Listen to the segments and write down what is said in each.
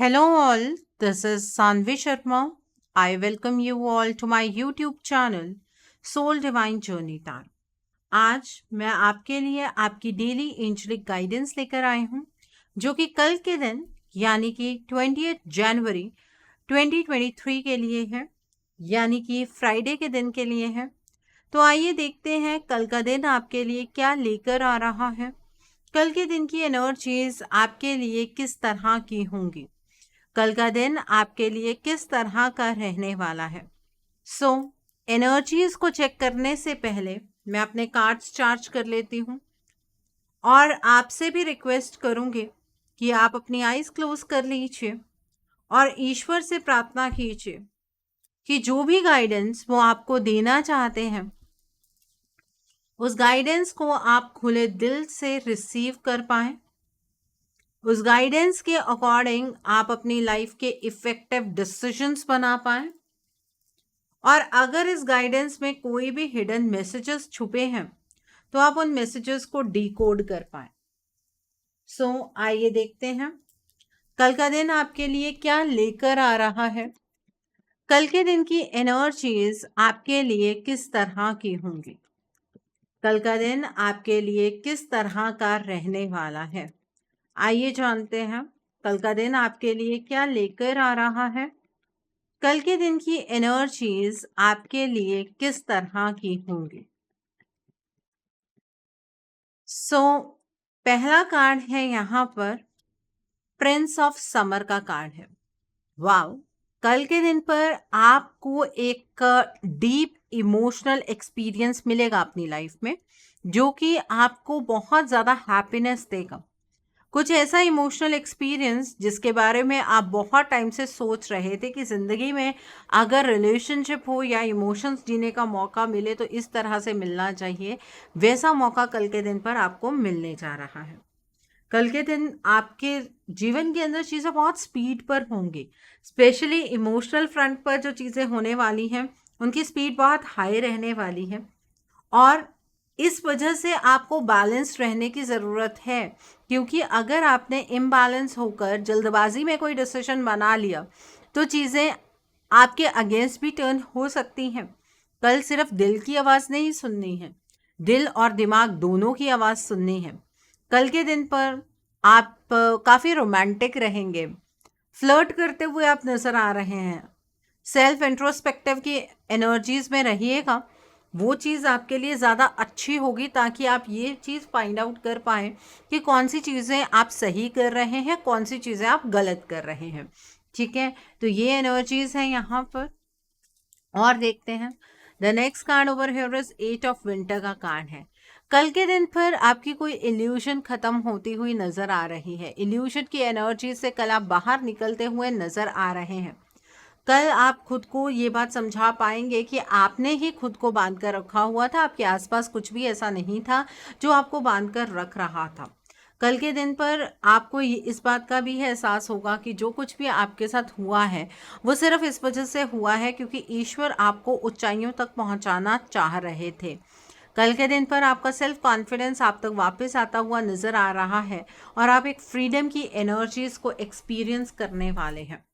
Hello all, this is Sanvi Sharma. I welcome you all to my YouTube channel Soul Divine Journey Tar. आज मैं आपके लिए आपकी daily angelic guidance लेकर आई हूँ जो कि कल के दिन यानी कि 20 जनवरी 2023 के लिए है, यानी कि फ्राइडे के दिन के लिए है। तो आइए देखते हैं कल का दिन आपके लिए क्या लेकर आ रहा है। कल के दिन की एनर्जीज आपके लिए किस तरह की होंगी, कल का दिन आपके लिए किस तरह का रहने वाला है। एनर्जीज को चेक करने से पहले मैं अपने कार्ड्स चार्ज कर लेती हूँ और आपसे भी रिक्वेस्ट करूँगी कि आप अपनी आईज क्लोज कर लीजिए और ईश्वर से प्रार्थना कीजिए कि जो भी गाइडेंस वो आपको देना चाहते हैं उस गाइडेंस को आप खुले दिल से रिसीव कर पाएं। उस गाइडेंस के अकॉर्डिंग आप अपनी लाइफ के इफेक्टिव डिसीजंस बना पाएं और अगर इस गाइडेंस में कोई भी हिडन मैसेजेस छुपे हैं तो आप उन मैसेजेस को डिकोड कर पाएं। आइए देखते हैं कल का दिन आपके लिए क्या लेकर आ रहा है। कल के दिन की एनर्जीज आपके लिए किस तरह की होंगी, कल का दिन आपके लिए किस तरह का रहने वाला है। आइए जानते हैं कल का दिन आपके लिए क्या लेकर आ रहा है। कल के दिन की एनर्जीज आपके लिए किस तरह की होंगी। पहला कार्ड है यहाँ पर प्रिंस ऑफ समर का कार्ड है। वाव, कल के दिन पर आपको एक डीप इमोशनल एक्सपीरियंस मिलेगा अपनी लाइफ में जो कि आपको बहुत ज़्यादा हैप्पीनेस देगा। कुछ ऐसा इमोशनल एक्सपीरियंस जिसके बारे में आप बहुत टाइम से सोच रहे थे कि ज़िंदगी में अगर रिलेशनशिप हो या इमोशंस जीने का मौका मिले तो इस तरह से मिलना चाहिए, वैसा मौका कल के दिन पर आपको मिलने जा रहा है। कल के दिन आपके जीवन के अंदर चीज़ें बहुत स्पीड पर होंगी, स्पेशली इमोशनल फ्रंट पर जो चीज़ें होने वाली हैं उनकी स्पीड बहुत हाई रहने वाली है और इस वजह से आपको बैलेंस रहने की ज़रूरत है, क्योंकि अगर आपने इम्बैलेंस होकर जल्दबाजी में कोई डिसीजन बना लिया तो चीज़ें आपके अगेंस्ट भी टर्न हो सकती हैं। कल सिर्फ दिल की आवाज़ नहीं सुननी है, दिल और दिमाग दोनों की आवाज़ सुननी है। कल के दिन पर आप काफ़ी रोमांटिक रहेंगे, फ्लर्ट करते हुए आप नज़र आ रहे हैं, सेल्फ इंट्रोस्पेक्टिव की एनर्जीज में रहिएगा। वो चीज़ आपके लिए ज़्यादा अच्छी होगी ताकि आप ये चीज़ फाइंड आउट कर पाएँ कि कौन सी चीज़ें आप सही कर रहे हैं, कौन सी चीज़ें आप गलत कर रहे हैं। ठीक है, तो ये एनर्जीज हैं यहाँ पर। और देखते हैं the next card over here is 8 of winter का कार्ड है। कल के दिन पर आपकी कोई इल्यूशन खत्म होती हुई नज़र आ रही है। इल्यूशन की एनर्जी से कल आप बाहर निकलते हुए नज़र आ रहे हैं। कल आप खुद को ये बात समझा पाएंगे कि आपने ही खुद को बांध कर रखा हुआ था, आपके आसपास कुछ भी ऐसा नहीं था जो आपको बांध कर रख रहा था। कल के दिन पर आपको इस बात का भी एहसास होगा कि जो कुछ भी आपके साथ हुआ है वो सिर्फ इस वजह से हुआ है क्योंकि ईश्वर आपको ऊंचाइयों तक पहुंचाना चाह रहे थे। कल के दिन पर आपका सेल्फ कॉन्फिडेंस आप तक वापस आता हुआ नज़र आ रहा है और आप एक फ्रीडम की एनर्जीज को एक्सपीरियंस करने वाले हैं।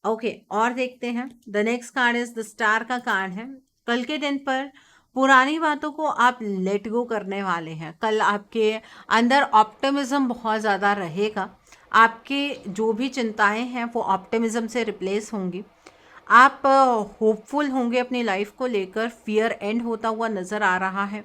ओके, और देखते हैं the next card is the star का कार्ड है। कल के दिन पर पुरानी बातों को आप लेट गो करने वाले हैं। कल आपके अंदर ऑप्टिमिज्म बहुत ज़्यादा रहेगा, आपके जो भी चिंताएं हैं वो ऑप्टिमिज्म से रिप्लेस होंगी। आप होपफुल होंगे अपनी लाइफ को लेकर, फियर एंड होता हुआ नज़र आ रहा है।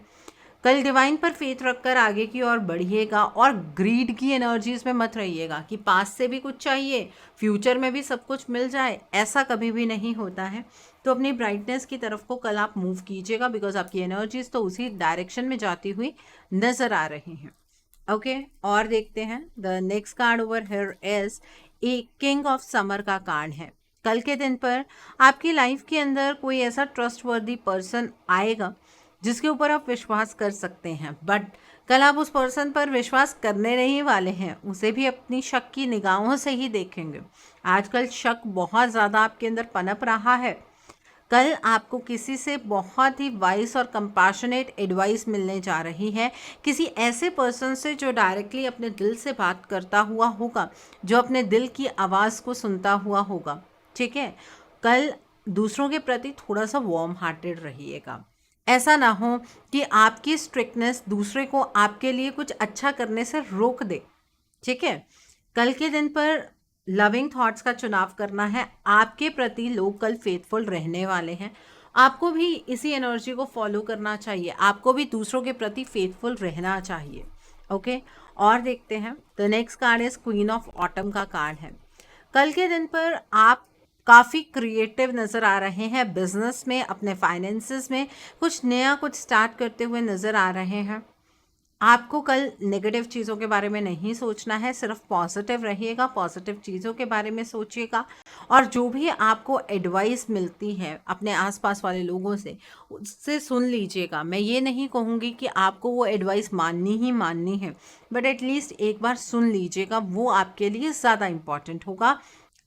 कल डिवाइन पर फेथ रखकर आगे की ओर बढ़िएगा और ग्रीड की एनर्जीज में मत रहिएगा कि पास से भी कुछ चाहिए फ्यूचर में भी सब कुछ मिल जाए, ऐसा कभी भी नहीं होता है। तो अपनी ब्राइटनेस की तरफ को कल आप मूव कीजिएगा बिकॉज आपकी एनर्जीज तो उसी डायरेक्शन में जाती हुई नज़र आ रही हैं। ओके, और देखते हैं the next card over here is a king of summer का कार्ड है। कल के दिन पर आपकी लाइफ के अंदर कोई ऐसा ट्रस्टवर्दी पर्सन आएगा जिसके ऊपर आप विश्वास कर सकते हैं, बट कल आप उस पर्सन पर विश्वास करने नहीं वाले हैं, उसे भी अपनी शक की निगाहों से ही देखेंगे। आजकल शक बहुत ज़्यादा आपके अंदर पनप रहा है। कल आपको किसी से बहुत ही वाइस और कंपैशनेट एडवाइस मिलने जा रही है, किसी ऐसे पर्सन से जो डायरेक्टली अपने दिल से बात करता हुआ होगा, जो अपने दिल की आवाज़ को सुनता हुआ होगा। ठीक है, कल दूसरों के प्रति थोड़ा सा वार्म हार्टेड रहिएगा। ऐसा ना हो कि आपकी स्ट्रिक्टनेस दूसरे को आपके लिए कुछ अच्छा करने से रोक दे। ठीक है, कल के दिन पर लविंग थॉट्स का चुनाव करना है। आपके प्रति लोग कल फेथफुल रहने वाले हैं। आपको भी इसी एनर्जी को फॉलो करना चाहिए, आपको भी दूसरों के प्रति फेथफुल रहना चाहिए। ओके, और देखते हैं the next card is queen of autumn का कार्ड है। कल के दिन पर आप काफ़ी क्रिएटिव नज़र आ रहे हैं, बिजनेस में, अपने फाइनेंसेस में कुछ नया कुछ स्टार्ट करते हुए नज़र आ रहे हैं। आपको कल नेगेटिव चीज़ों के बारे में नहीं सोचना है, सिर्फ पॉजिटिव रहिएगा, पॉजिटिव चीज़ों के बारे में सोचिएगा। और जो भी आपको एडवाइस मिलती है अपने आसपास वाले लोगों से, उससे सुन लीजिएगा। मैं ये नहीं कहूँगी कि आपको वो एडवाइस माननी ही माननी है, बट एटलीस्ट एक बार सुन लीजिएगा, वो आपके लिए ज़्यादा इम्पॉर्टेंट होगा।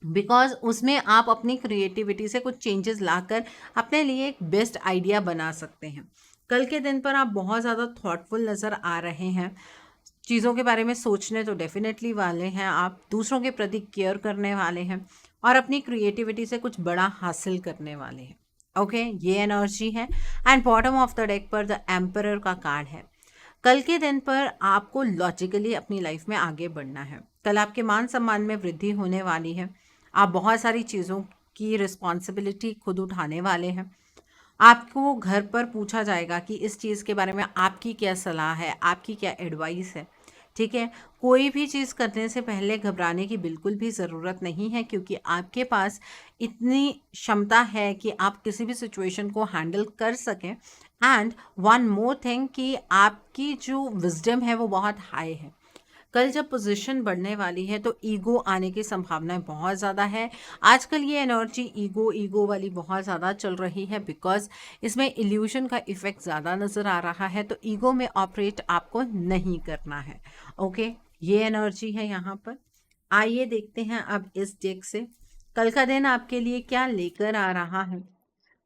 बिकॉज उसमें आप अपनी क्रिएटिविटी से कुछ चेंजेस लाकर अपने लिए एक बेस्ट आइडिया बना सकते हैं। कल के दिन पर आप बहुत ज़्यादा थॉटफुल नज़र आ रहे हैं, चीज़ों के बारे में सोचने तो डेफिनेटली वाले हैं, आप दूसरों के प्रति केयर करने वाले हैं और अपनी क्रिएटिविटी से कुछ बड़ा हासिल करने वाले हैं। ओके, ये एनर्जी है। And bottom of the deck पर द एम्परर का कार्ड है। कल के दिन पर आपको लॉजिकली अपनी लाइफ में आगे बढ़ना है। कल आपके मान सम्मान में वृद्धि होने वाली है। आप बहुत सारी चीज़ों की रिस्पॉन्सिबिलिटी खुद उठाने वाले हैं। आपको घर पर पूछा जाएगा कि इस चीज़ के बारे में आपकी क्या सलाह है, आपकी क्या एडवाइस है। ठीक है, कोई भी चीज़ करने से पहले घबराने की बिल्कुल भी ज़रूरत नहीं है, क्योंकि आपके पास इतनी क्षमता है कि आप किसी भी सिचुएशन को हैंडल कर सकें। एंड वन मोर थिंग कि आपकी जो विजडम है वो बहुत हाई है। कल जब पोजीशन बढ़ने वाली है तो ईगो आने की संभावनाएं बहुत ज़्यादा है। आजकल ये एनर्जी ईगो ईगो वाली बहुत ज़्यादा चल रही है, बिकॉज इसमें इल्यूशन का इफेक्ट ज़्यादा नज़र आ रहा है, तो ईगो में ऑपरेट आपको नहीं करना है। ओके, ये एनर्जी है यहाँ पर। आइए देखते हैं अब इस डेक से कल का दिन आपके लिए क्या लेकर आ रहा है।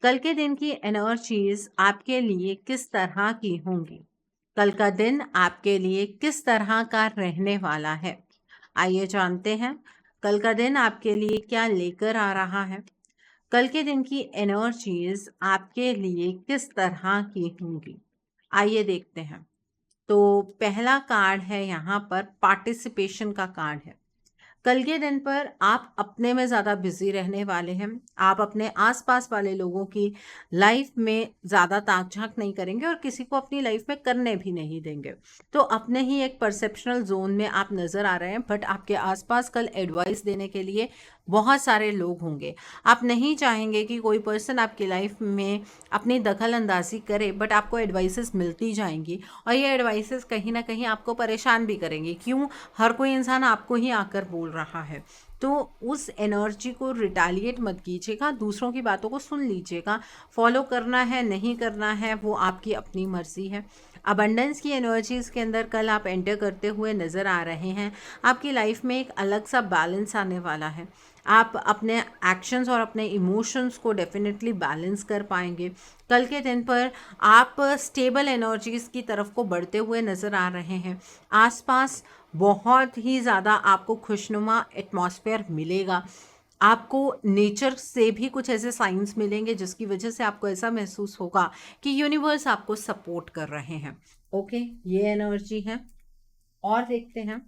कल के दिन की एनर्जीज आपके लिए किस तरह की होंगी, कल का दिन आपके लिए किस तरह का रहने वाला है। आइए जानते हैं कल का दिन आपके लिए क्या लेकर आ रहा है। कल के दिन की एनर्जीज आपके लिए किस तरह की होंगी, आइए देखते हैं। तो पहला कार्ड है यहाँ पर पार्टिसिपेशन का कार्ड है। कल के दिन पर आप अपने में ज़्यादा बिजी रहने वाले हैं। आप अपने आसपास वाले लोगों की लाइफ में ज़्यादा ताक झांक नहीं करेंगे और किसी को अपनी लाइफ में करने भी नहीं देंगे। तो अपने ही एक परसेप्शनल जोन में आप नज़र आ रहे हैं, बट आपके आसपास कल एडवाइस देने के लिए बहुत सारे लोग होंगे। आप नहीं चाहेंगे कि कोई पर्सन आपकी लाइफ में अपनी दखल अंदाजी करे, बट आपको एडवाइसेस मिलती जाएंगी और ये एडवाइसेस कहीं ना कहीं आपको परेशान भी करेंगी। क्यों? हर कोई इंसान आपको ही आकर बोल रहा है। तो उस एनर्जी को रिटालिएट मत कीजिएगा, दूसरों की बातों को सुन लीजिएगा। फॉलो करना है नहीं करना है वो आपकी अपनी मर्जी है। अबंडेंस की एनर्जीज़ के अंदर कल आप एंटर करते हुए नज़र आ रहे हैं। आपकी लाइफ में एक अलग सा बैलेंस आने वाला है। आप अपने एक्शंस और अपने इमोशंस को डेफिनेटली बैलेंस कर पाएंगे। कल के दिन पर आप स्टेबल एनर्जीज़ की तरफ को बढ़ते हुए नज़र आ रहे हैं। आसपास बहुत ही ज़्यादा आपको खुशनुमा एटमॉस्फेयर मिलेगा। आपको नेचर से भी कुछ ऐसे साइंस मिलेंगे जिसकी वजह से आपको ऐसा महसूस होगा कि यूनिवर्स आपको सपोर्ट कर रहे हैं। ओके, ये एनर्जी है। और देखते हैं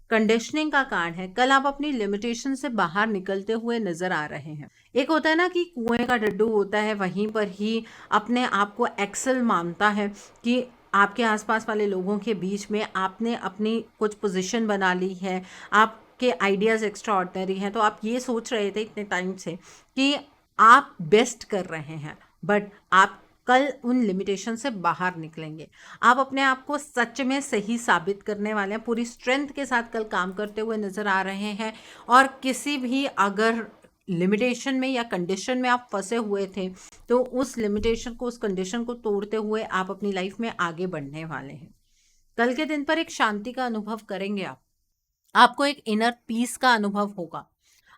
कंडीशनिंग का कार्ड है। कल आप अपनी लिमिटेशन से बाहर निकलते हुए नजर आ रहे हैं। एक होता है ना कि कुएं का डड्डू होता है, वहीं पर ही अपने आप को एक्सेल मानता है कि आपके आसपास वाले लोगों के बीच में आपने अपनी कुछ पोजीशन बना ली है, आपके आइडियाज़ एक्स्ट्रा ऑर्डिनरी हैं। तो आप ये सोच रहे थे इतने टाइम से कि आप बेस्ट कर रहे हैं, बट आप कल उन लिमिटेशन से बाहर निकलेंगे। आप अपने आप को सच में सही साबित करने वाले हैं। पूरी स्ट्रेंथ के साथ कल काम करते हुए नज़र आ रहे हैं। और किसी भी अगर लिमिटेशन में या कंडीशन में आप फंसे हुए थे तो उस लिमिटेशन को, उस कंडीशन को तोड़ते हुए आप अपनी लाइफ में आगे बढ़ने वाले हैं। कल के दिन पर एक शांति का अनुभव करेंगे आप। आपको एक इनर पीस का अनुभव होगा।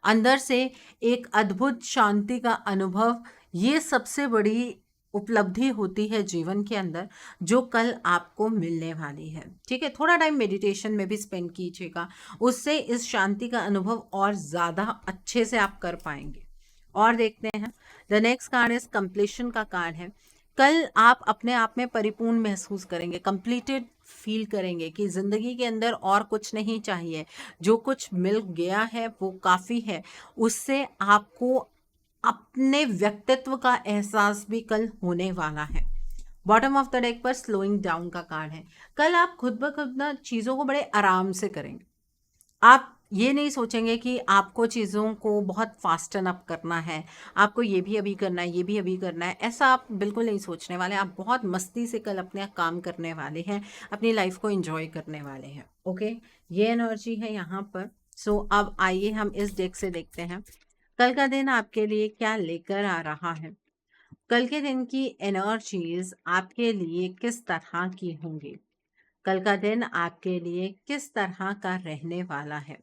अंदर से एक अद्भुत शांति का अनुभव ये सबसे बड़ी उपलब्धि होती है जीवन के अंदर जो कल आपको मिलने वाली है। ठीक है, थोड़ा टाइम मेडिटेशन में भी स्पेंड कीजिएगा, उससे इस शांति का अनुभव और ज़्यादा अच्छे से आप कर पाएंगे। और देखते हैं, the next card is completion का कार्ड है। कल आप अपने आप में परिपूर्ण महसूस करेंगे, कंप्लीटेड फील करेंगे कि जिंदगी के अंदर और कुछ नहीं चाहिए, जो कुछ मिल गया है वो काफ़ी है। उससे आपको अपने व्यक्तित्व का एहसास भी कल होने वाला है। बॉटम ऑफ द डेक पर स्लोइंग डाउन का कार्ड है। कल आप खुद ब खुद ना चीज़ों को बड़े आराम से करेंगे। आप ये नहीं सोचेंगे कि आपको चीज़ों को बहुत फास्टन अप करना है, आपको ये भी अभी करना है, ये भी अभी करना है, ऐसा आप बिल्कुल नहीं सोचने वाले। आप बहुत मस्ती से कल अपने काम करने वाले हैं, अपनी लाइफ को एंजॉय करने वाले हैं। ओके, ये एनर्जी है यहाँ पर। सो अब आइए हम इस डेक से देखते हैं कल का दिन आपके लिए क्या लेकर आ रहा है। कल के दिन की एनर्जीज आपके लिए किस तरह की होंगी, कल का दिन आपके लिए किस तरह का रहने वाला है।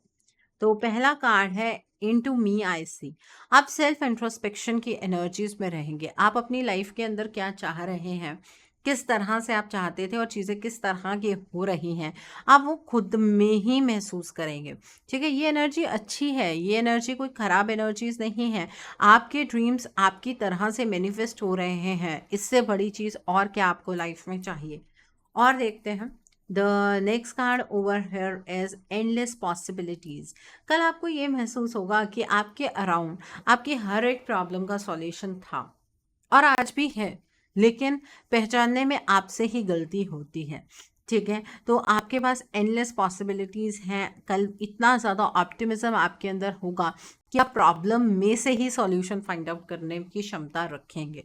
तो पहला कार्ड है इनटू मी आई सी। आप सेल्फ इंट्रोस्पेक्शन की एनर्जीज में रहेंगे। आप अपनी लाइफ के अंदर क्या चाह रहे हैं, किस तरह से आप चाहते थे और चीज़ें किस तरह की हो रही हैं, आप वो खुद में ही महसूस करेंगे। ठीक है, ये एनर्जी अच्छी है, ये एनर्जी कोई ख़राब एनर्जीज नहीं है। आपके ड्रीम्स आपकी तरह से मैनिफेस्ट हो रहे हैं, इससे बड़ी चीज़ और क्या आपको लाइफ में चाहिए। और देखते हैं, the next card over here is endless possibilities. कल आपको ये महसूस होगा कि आपके अराउंड आपकी हर एक प्रॉब्लम का सॉल्यूशन था और आज भी है, लेकिन पहचानने में आपसे ही गलती होती है। ठीक है, तो आपके पास एंडलेस पॉसिबिलिटीज हैं। कल इतना ज़्यादा ऑप्टिमिज्म आपके अंदर होगा कि आप प्रॉब्लम में से ही सॉल्यूशन फाइंड आउट करने की क्षमता रखेंगे।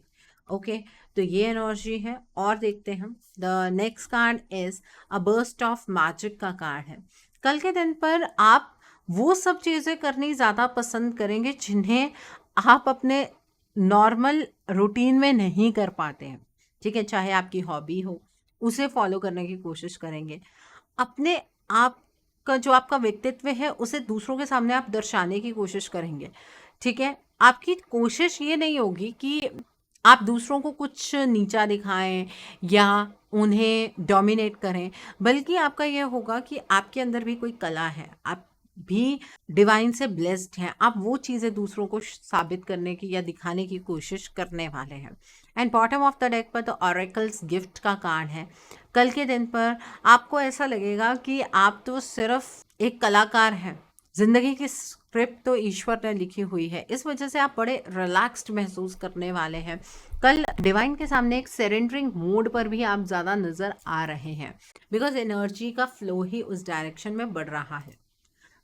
ओके, तो ये एनर्जी है। और देखते हैं, the next card is a burst of magic का कार्ड है। कल के दिन पर आप वो सब चीज़ें करनी ज़्यादा पसंद करेंगे जिन्हें आप अपने नॉर्मल रूटीन में नहीं कर पाते हैं। ठीक है, चाहे आपकी हॉबी हो, उसे फॉलो करने की कोशिश करेंगे। अपने आप का जो आपका व्यक्तित्व है उसे दूसरों के सामने आप दर्शाने की कोशिश करेंगे। ठीक है, आपकी कोशिश ये नहीं होगी कि आप दूसरों को कुछ नीचा दिखाएं या उन्हें डोमिनेट करें, बल्कि आपका यह होगा कि आपके अंदर भी कोई कला है, आप भी डिवाइन से ब्लेस्ड हैं। आप वो चीज़ें दूसरों को साबित करने की या दिखाने की कोशिश करने वाले हैं। And bottom of the deck पर द ऑरेकल्स गिफ्ट का कार्ड है। कल के दिन पर आपको ऐसा लगेगा कि आप तो सिर्फ एक कलाकार हैं, जिंदगी की स्क्रिप्ट तो ईश्वर ने लिखी हुई है। इस वजह से आप बड़े रिलैक्स्ड महसूस करने वाले हैं। कल डिवाइन के सामने एक सरेंडरिंग मोड पर भी आप ज़्यादा नज़र आ रहे हैं, बिकॉज एनर्जी का फ्लो ही उस डायरेक्शन में बढ़ रहा है।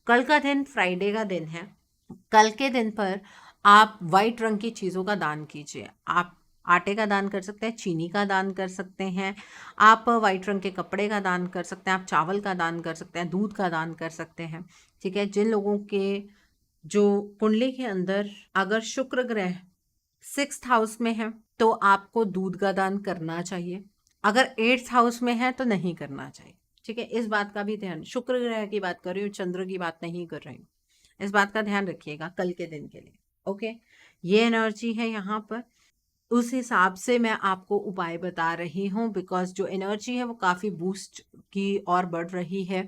कल का दिन फ्राइडे का दिन है। कल के दिन पर आप वाइट रंग की चीज़ों का दान कीजिए। आप आटे का दान कर सकते हैं, चीनी का दान कर सकते हैं, आप वाइट रंग के कपड़े का दान कर सकते हैं, आप चावल का दान कर सकते हैं, दूध का दान कर सकते हैं। ठीक है, जिन लोगों के जो कुंडली के अंदर अगर शुक्र ग्रह 6th हाउस में है तो आपको दूध का दान करना चाहिए। अगर 8th हाउस में है तो नहीं करना चाहिए। ठीक है, इस बात का भी ध्यान, शुक्र ग्रह की बात कर रही हूँ, चंद्र की बात नहीं कर रही हूँ। इस बात का ध्यान रखिएगा कल के दिन के लिए। ओके, ये एनर्जी है यहाँ पर। उस हिसाब से मैं आपको उपाय बता रही हूँ, बिकॉज जो एनर्जी है वो काफ़ी बूस्ट की और बढ़ रही है।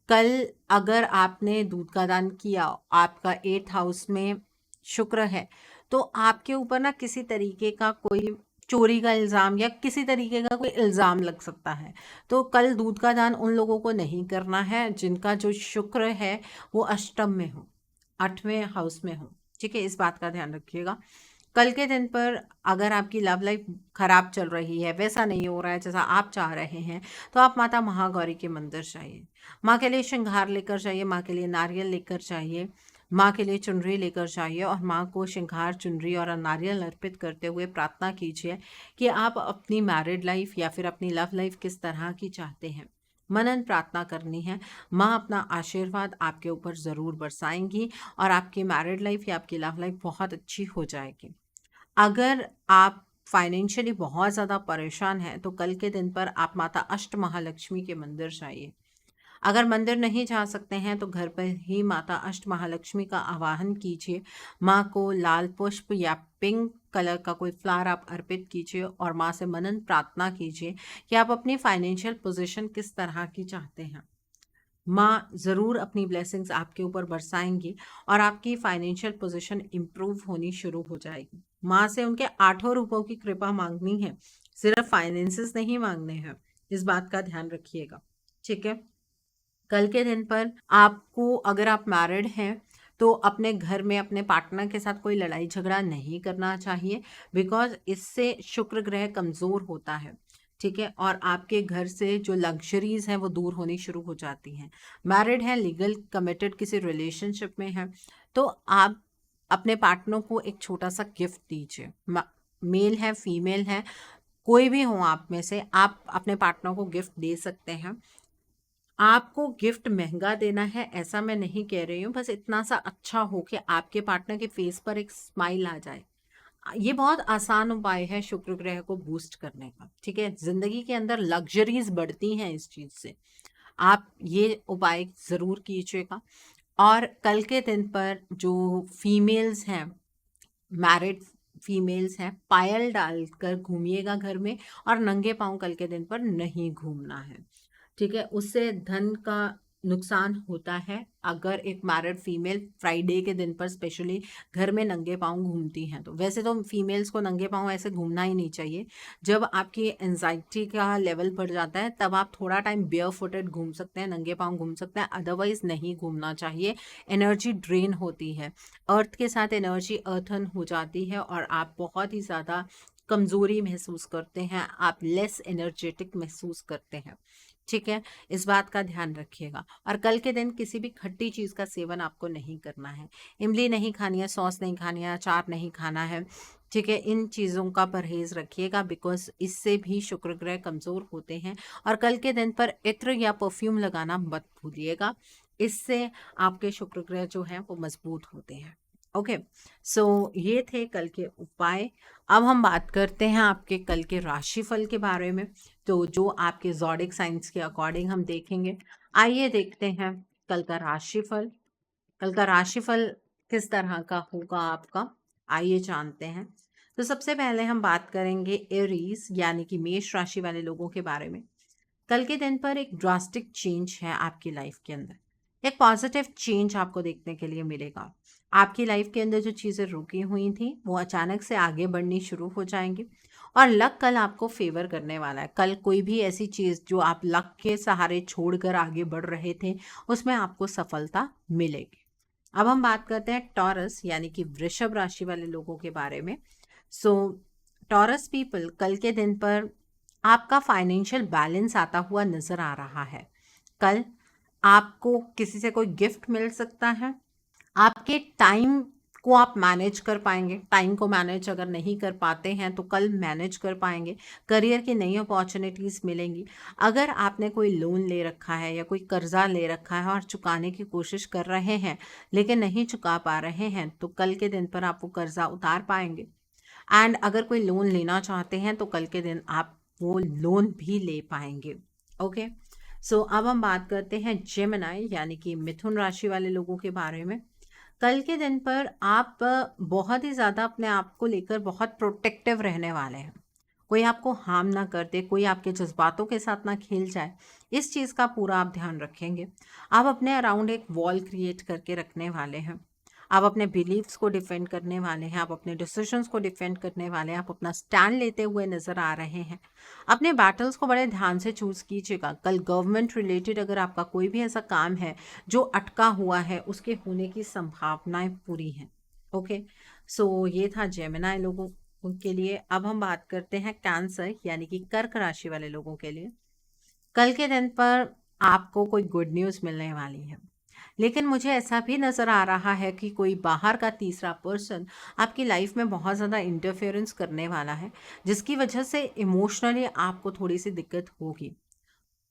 कल अगर आपने दूध का दान किया, आपका 8th हाउस में शुक्र है, तो आपके ऊपर ना किसी तरीके का कोई चोरी का इल्ज़ाम या किसी तरीके का कोई इल्ज़ाम लग सकता है। तो कल दूध का दान उन लोगों को नहीं करना है जिनका जो शुक्र है वो अष्टम में हो, 8वें हाउस में हो। ठीक है, इस बात का ध्यान रखिएगा। कल के दिन पर अगर आपकी लव लाइफ खराब चल रही है, वैसा नहीं हो रहा है जैसा आप चाह रहे हैं, तो आप माता महागौरी के मंदिर जाइए। माँ के लिए श्रृंगार लेकर जाइए, माँ के लिए नारियल लेकर जाइए, माँ के लिए चुनरी लेकर जाइए और माँ को श्रृंगार, चुनरी और नारियल अर्पित करते हुए प्रार्थना कीजिए कि आप अपनी मैरिड लाइफ या फिर अपनी लव लाइफ किस तरह की चाहते हैं। मनन प्रार्थना करनी है। माँ अपना आशीर्वाद आपके ऊपर ज़रूर बरसाएंगी और आपकी मैरिड लाइफ या आपकी लव लाइफ बहुत अच्छी हो जाएगी। अगर आप फाइनेंशियली बहुत ज़्यादा परेशान हैं तो कल के दिन पर आप माता अष्ट महालक्ष्मी के मंदिर जाइए। अगर मंदिर नहीं जा सकते हैं तो घर पर ही माता अष्ट महालक्ष्मी का आवाहन कीजिए। माँ को लाल पुष्प या पिंक कलर का कोई फ्लावर आप अर्पित कीजिए और माँ से मनन प्रार्थना कीजिए कि आप अपनी फाइनेंशियल पोजीशन किस तरह की चाहते हैं। माँ ज़रूर अपनी ब्लेसिंग्स आपके ऊपर बरसाएंगी और आपकी फाइनेंशियल पोजीशन इम्प्रूव होनी शुरू हो जाएगी। माँ से उनके 8 रूपों की कृपा मांगनी है, सिर्फ फाइनेंसेस नहीं मांगने हैं। इस बात का ध्यान रखिएगा, ठीक है। कल के दिन पर आपको, अगर आप मैरिड हैं, तो अपने घर में अपने पार्टनर के साथ कोई लड़ाई झगड़ा नहीं करना चाहिए, बिकॉज इससे शुक्र ग्रह कमज़ोर होता है, ठीक है। और आपके घर से जो लग्जरीज हैं वो दूर होनी शुरू हो जाती हैं। मैरिड हैं, लीगल कमिटेड किसी रिलेशनशिप में हैं, तो आप अपने पार्टनर को एक छोटा सा गिफ्ट दीजिए। मेल है, फीमेल है, कोई भी हो आप में से, आप अपने पार्टनर को गिफ्ट दे सकते हैं। आपको गिफ्ट महंगा देना है ऐसा मैं नहीं कह रही हूँ, बस इतना सा अच्छा हो कि आपके पार्टनर के फेस पर एक स्माइल आ जाए। ये बहुत आसान उपाय है शुक्र ग्रह को बूस्ट करने का, ठीक है। जिंदगी के अंदर लग्जरीज बढ़ती हैं इस चीज से। आप ये उपाय जरूर कीजिएगा। और कल के दिन पर जो फीमेल्स हैं, मैरिड फीमेल्स हैं, पायल डालकर घूमिएगा घर में, और नंगे पांव कल के दिन पर नहीं घूमना है, ठीक है। उससे धन का नुकसान होता है अगर एक मैरिड फीमेल फ्राइडे के दिन पर स्पेशली घर में नंगे पांव घूमती हैं। तो वैसे तो फीमेल्स को नंगे पांव ऐसे घूमना ही नहीं चाहिए। जब आपकी एंजाइटी का लेवल बढ़ जाता है तब आप थोड़ा टाइम बेयर फुटेड घूम सकते हैं, नंगे पांव घूम सकते हैं, अदरवाइज नहीं घूमना चाहिए। एनर्जी ड्रेन होती है, अर्थ के साथ एनर्जी अर्थन हो जाती है और आप बहुत ही ज़्यादा कमज़ोरी महसूस करते हैं, आप लेस एनर्जेटिक महसूस करते हैं, ठीक है। इस बात का ध्यान रखिएगा। और कल के दिन किसी भी खट्टी चीज़ का सेवन आपको नहीं करना है। इमली नहीं खानी है, सॉस नहीं खानी है, अचार नहीं खाना है, ठीक है। इन चीज़ों का परहेज रखिएगा, बिकॉज इससे भी शुक्र ग्रह कमज़ोर होते हैं। और कल के दिन पर इत्र या परफ्यूम लगाना मत भूलिएगा, इससे आपके शुक्र ग्रह जो हैं वो मजबूत होते हैं। ओके, सो ये थे कल के उपाय। अब हम बात करते हैं आपके कल के राशिफल के बारे में, तो जो आपके ज़ोडिक साइंस के अकॉर्डिंग हम देखेंगे। आइए देखते हैं कल का राशिफल। कल का राशिफल किस तरह का होगा आपका, आइए जानते हैं। तो सबसे पहले हम बात करेंगे एरीज यानी कि मेष राशि वाले लोगों के बारे में। कल के दिन पर एक ड्रास्टिक चेंज है आपकी लाइफ के अंदर, एक पॉजिटिव चेंज आपको देखने के लिए मिलेगा। आपकी लाइफ के अंदर जो चीज़ें रुकी हुई थी वो अचानक से आगे बढ़नी शुरू हो जाएंगी, और लक कल आपको फेवर करने वाला है। कल कोई भी ऐसी चीज़ जो आप लक के सहारे छोड़कर आगे बढ़ रहे थे उसमें आपको सफलता मिलेगी। अब हम बात करते हैं टॉरस यानी कि वृषभ राशि वाले लोगों के बारे में। सो टॉरस पीपल, कल के दिन पर आपका फाइनेंशियल बैलेंस आता हुआ नजर आ रहा है। कल आपको किसी से कोई गिफ्ट मिल सकता है। आपके टाइम को आप मैनेज कर पाएंगे, टाइम को मैनेज अगर नहीं कर पाते हैं तो कल मैनेज कर पाएंगे। करियर की नई अपॉर्चुनिटीज़ मिलेंगी। अगर आपने कोई लोन ले रखा है या कोई कर्जा ले रखा है और चुकाने की कोशिश कर रहे हैं लेकिन नहीं चुका पा रहे हैं, तो कल के दिन पर आप वो कर्जा उतार पाएंगे। एंड अगर कोई लोन लेना चाहते हैं तो कल के दिन आप वो लोन भी ले पाएंगे। ओके, सो अब हम बात करते हैं जेमिनी यानी कि मिथुन राशि वाले लोगों के बारे में। कल के दिन पर आप बहुत ही ज़्यादा अपने आप को लेकर बहुत प्रोटेक्टिव रहने वाले हैं। कोई आपको हार्म ना कर दे, कोई आपके जज्बातों के साथ ना खेल जाए, इस चीज़ का पूरा आप ध्यान रखेंगे। आप अपने अराउंड एक वॉल क्रिएट करके रखने वाले हैं। आप अपने बिलीव्स को डिफेंड करने वाले हैं, आप अपने डिसीजंस को डिफेंड करने वाले हैं, आप अपना स्टैंड लेते हुए नजर आ रहे हैं। अपने बैटल्स को बड़े ध्यान से चूज कीजिएगा। कल गवर्नमेंट रिलेटेड अगर आपका कोई भी ऐसा काम है जो अटका हुआ है उसके होने की संभावनाएं पूरी हैं। ओके, सो ये था जेमिनी लोगों के लिए। अब हम बात करते हैं कैंसर यानी कि कर्क राशि वाले लोगों के लिए। कल के दिन पर आपको कोई गुड न्यूज़ मिलने वाली है, लेकिन मुझे ऐसा भी नज़र आ रहा है कि कोई बाहर का तीसरा पर्सन आपकी लाइफ में बहुत ज़्यादा इंटरफेरेंस करने वाला है, जिसकी वजह से इमोशनली आपको थोड़ी सी दिक्कत होगी।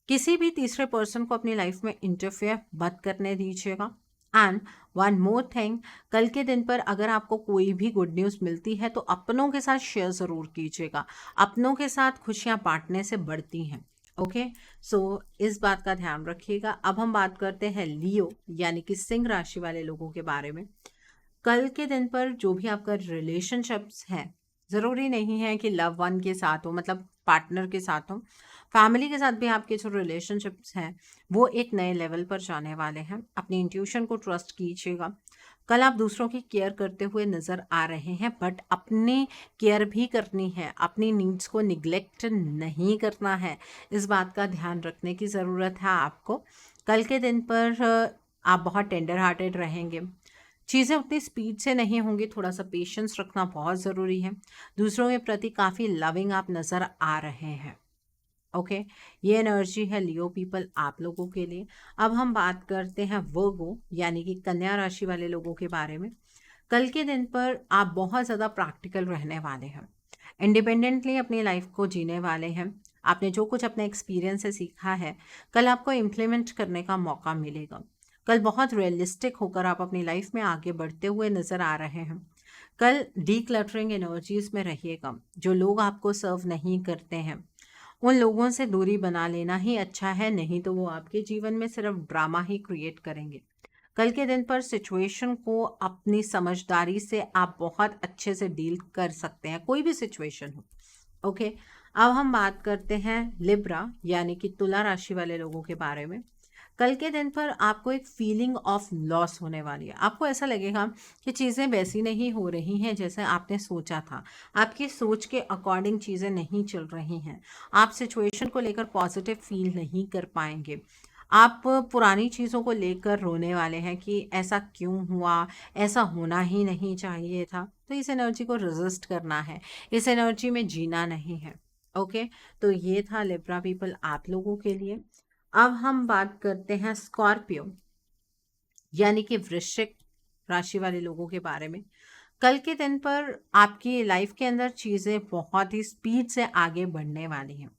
किसी भी तीसरे पर्सन को अपनी लाइफ में इंटरफेयर मत करने दीजिएगा। एंड वन मोर थिंग, कल के दिन पर अगर आपको कोई भी गुड न्यूज़ मिलती है तो अपनों के साथ शेयर ज़रूर कीजिएगा। अपनों के साथ खुशियाँ बांटने से बढ़ती हैं। ओके, सो इस बात का ध्यान रखिएगा। अब हम बात करते हैं लियो यानी कि सिंह राशि वाले लोगों के बारे में। कल के दिन पर जो भी आपका रिलेशनशिप्स है ज़रूरी नहीं है कि लव वन के साथ हो, मतलब पार्टनर के साथ हो, फैमिली के साथ भी आपके जो रिलेशनशिप्स हैं वो एक नए लेवल पर जाने वाले हैं। अपनी इंट्यूशन को ट्रस्ट कीजिएगा। कल आप दूसरों की केयर करते हुए नज़र आ रहे हैं, बट अपनी केयर भी करनी है, अपनी नीड्स को निग्लेक्ट नहीं करना है। इस बात का ध्यान रखने की ज़रूरत है आपको। कल के दिन पर आप बहुत टेंडर हार्टेड रहेंगे। चीज़ें उतनी स्पीड से नहीं होंगी, थोड़ा सा पेशेंस रखना बहुत ज़रूरी है। दूसरों के प्रति काफ़ी लविंग आप नज़र आ रहे हैं। ओके, ये एनर्जी है लियो पीपल आप लोगों के लिए। अब हम बात करते हैं वर्गो यानी कि कन्या राशि वाले लोगों के बारे में। कल के दिन पर आप बहुत ज़्यादा प्रैक्टिकल रहने वाले हैं, इंडिपेंडेंटली अपनी लाइफ को जीने वाले हैं। आपने जो कुछ अपने एक्सपीरियंस से सीखा है, कल आपको इम्प्लीमेंट करने का मौका मिलेगा। कल बहुत रियलिस्टिक होकर आप अपनी लाइफ में आगे बढ़ते हुए नज़र आ रहे हैं। कल डीक्लटरिंग एनर्जीज में रहिएगा। जो लोग आपको सर्व नहीं करते हैं, उन लोगों से दूरी बना लेना ही अच्छा है, नहीं तो वो आपके जीवन में सिर्फ ड्रामा ही क्रिएट करेंगे। कल के दिन पर सिचुएशन को अपनी समझदारी से आप बहुत अच्छे से डील कर सकते हैं, कोई भी सिचुएशन हो। ओके, अब हम बात करते हैं लिब्रा यानी कि तुला राशि वाले लोगों के बारे में। कल के दिन पर आपको एक फीलिंग ऑफ लॉस होने वाली है। आपको ऐसा लगेगा कि चीज़ें वैसी नहीं हो रही हैं जैसे आपने सोचा था। आपकी सोच के अकॉर्डिंग चीज़ें नहीं चल रही हैं। आप सिचुएशन को लेकर पॉजिटिव फील नहीं कर पाएंगे। आप पुरानी चीज़ों को लेकर रोने वाले हैं कि ऐसा क्यों हुआ, ऐसा होना ही नहीं चाहिए था। तो इस एनर्जी को रेजिस्ट करना है, इस एनर्जी में जीना नहीं है। ओके, तो ये था लिब्रा पीपल आप लोगों के लिए। अब हम बात करते हैं स्कॉर्पियो यानी कि वृश्चिक राशि वाले लोगों के बारे में। कल के दिन पर आपकी लाइफ के अंदर चीज़ें बहुत ही स्पीड से आगे बढ़ने वाली हैं।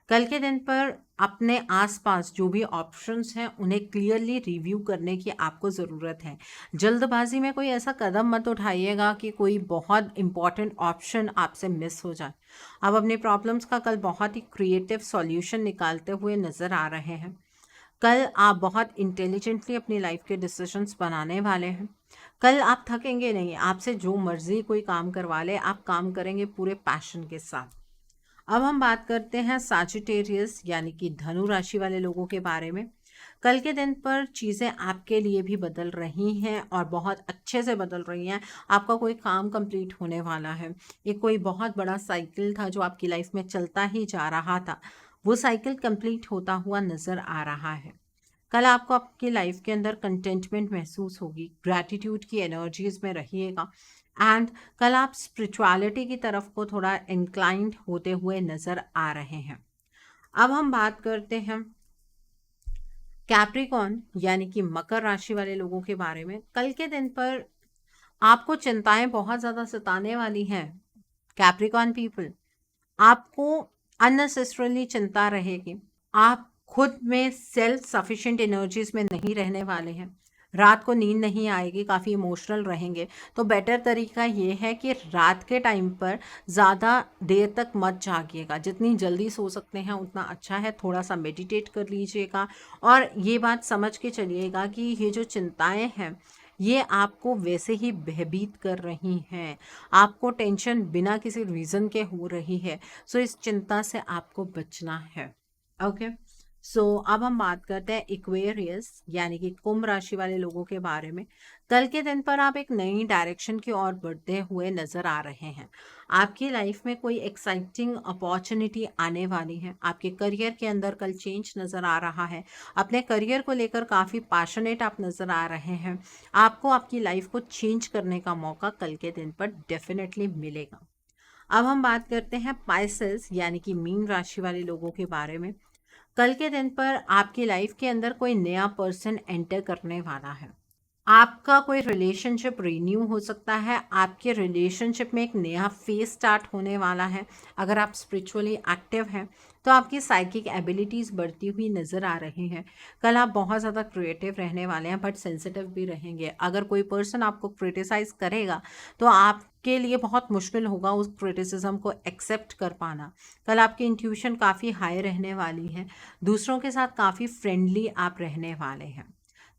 कल के दिन पर अपने आसपास जो भी ऑप्शंस हैं उन्हें क्लियरली रिव्यू करने की आपको ज़रूरत है। जल्दबाजी में कोई ऐसा कदम मत उठाइएगा कि कोई बहुत इंपॉर्टेंट ऑप्शन आपसे मिस हो जाए। आप अपनी प्रॉब्लम्स का कल बहुत ही क्रिएटिव सॉल्यूशन निकालते हुए नज़र आ रहे हैं। कल आप बहुत इंटेलिजेंटली अपनी लाइफ के डिसीजंस बनाने वाले हैं। कल आप थकेंगे नहीं, आपसे जो मर्जी कोई काम करवा ले आप काम करेंगे पूरे पैशन के साथ। अब हम बात करते हैं सैजिटेरियस यानी कि धनु राशि वाले लोगों के बारे में। कल के दिन पर चीज़ें आपके लिए भी बदल रही हैं और बहुत अच्छे से बदल रही हैं। आपका कोई काम कंप्लीट होने वाला है। ये कोई बहुत बड़ा साइकिल था जो आपकी लाइफ में चलता ही जा रहा था, वो साइकिल कंप्लीट होता हुआ नज़र आ रहा है। कल आपको आपकी लाइफ के अंदर कंटेंटमेंट महसूस होगी, ग्रैटिट्यूड की एनर्जीज में रहिएगा। एंड कल आप स्पिरिचुअलिटी की तरफ को थोड़ा इंक्लाइंड होते हुए नज़र आ रहे हैं। अब हम बात करते हैं कैप्रिकॉन यानी कि मकर राशि वाले लोगों के बारे में। कल के दिन पर आपको चिंताएं बहुत ज़्यादा सताने वाली हैं। कैप्रिकॉन पीपल, आपको अननेसेसरली चिंता रहेगी। आप खुद में सेल्फ सफिशिएंट एनर्जीज में नहीं रहने वाले हैं। रात को नींद नहीं आएगी, काफ़ी इमोशनल रहेंगे। तो बेटर तरीका ये है कि रात के टाइम पर ज़्यादा देर तक मत जागिएगा। जितनी जल्दी सो सकते हैं उतना अच्छा है। थोड़ा सा मेडिटेट कर लीजिएगा और ये बात समझ के चलिएगा कि ये जो चिंताएं हैं ये आपको वैसे ही भयभीत कर रही हैं। आपको टेंशन बिना किसी रीज़न के हो रही है। सो इस चिंता से आपको बचना है। ओके, सो अब हम बात करते हैं इक्वेरियस यानी कि कुंभ राशि वाले लोगों के बारे में। कल के दिन पर आप एक नई डायरेक्शन की ओर बढ़ते हुए नजर आ रहे हैं। आपकी लाइफ में कोई एक्साइटिंग अपॉर्चुनिटी आने वाली है। आपके करियर के अंदर कल चेंज नजर आ रहा है। अपने करियर को लेकर काफ़ी पैशनेट आप नजर आ रहे हैं। आपको आपकी लाइफ को चेंज करने का मौका कल के दिन पर डेफिनेटली मिलेगा। अब हम बात करते हैं पाइसेस यानी कि मीन राशि वाले लोगों के बारे में। कल के दिन पर आपकी लाइफ के अंदर कोई नया पर्सन एंटर करने वाला है। आपका कोई रिलेशनशिप रिन्यू हो सकता है। आपके रिलेशनशिप में एक नया फेज स्टार्ट होने वाला है। अगर आप स्पिरिचुअली एक्टिव हैं तो आपकी साइकिक एबिलिटीज़ बढ़ती हुई नज़र आ रही हैं। कल आप बहुत ज़्यादा क्रिएटिव रहने वाले हैं बट सेंसिटिव भी रहेंगे। अगर कोई पर्सन आपको क्रिटिसाइज़ करेगा तो आपके लिए बहुत मुश्किल होगा उस क्रिटिसिज्म को एक्सेप्ट कर पाना। कल आपकी इंट्यूशन काफ़ी हाई रहने वाली है। दूसरों के साथ काफ़ी फ्रेंडली आप रहने वाले हैं।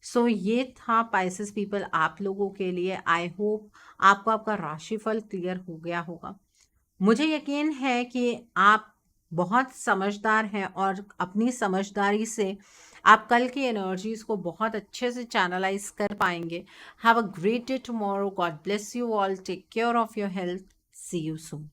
सो ये था पाइसेस पीपल आप लोगों के लिए। आई होप आपको आपका राशिफल क्लियर हो गया होगा। मुझे यकीन है कि आप बहुत समझदार हैं और अपनी समझदारी से आप कल की एनर्जीज को बहुत अच्छे से चैनलाइज कर पाएंगे। Have a great day tomorrow. God bless you all. Take care of your health. See you soon.